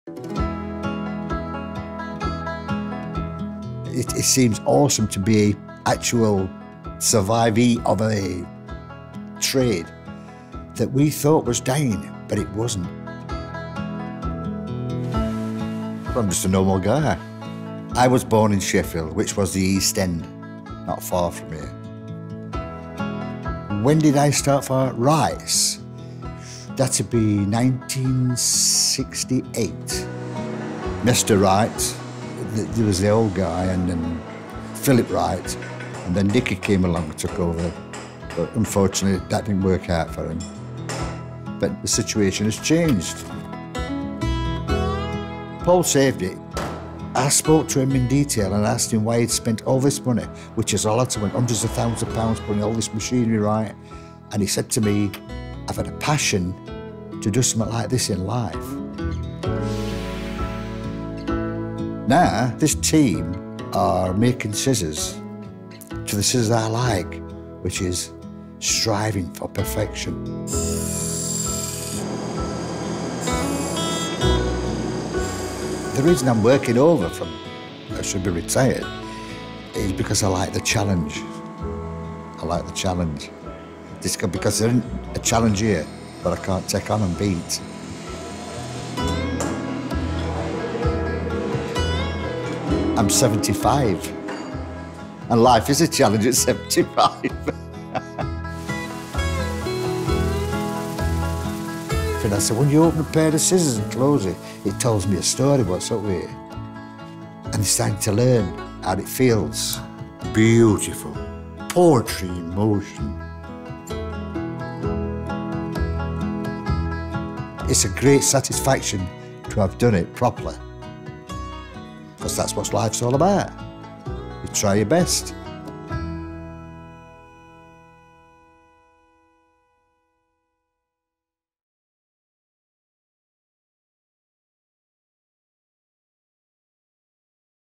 It seems awesome to be an actual survivee of a trade that we thought was dying, but it wasn't. I'm just a normal guy. I was born in Sheffield, which was the East End, not far from here. When did I start for rice? That'd be 1968. Mr. Wright, there was the old guy, and then Philip Wright, and then Dickie came along and took over. But unfortunately, that didn't work out for him. But the situation has changed. Paul saved it. I spoke to him in detail and asked him why he'd spent all this money, which is a lot of money, hundreds of thousands of pounds, putting all this machinery right. And he said to me, I've had a passion to do something like this in life. Now, this team are making scissors to the scissors I like, which is striving for perfection. The reason I'm working over from, I should be retired, is because I like the challenge. I like the challenge. Because there isn't a challenge here that I can't take on and beat. I'm 75, and life is a challenge at 75. And I said, when you open a pair of scissors and close it, it tells me a story, what's up with it. And it's time to learn how it feels. Beautiful. Poetry in motion. It's a great satisfaction to have done it properly. Because that's what life's all about. You try your best.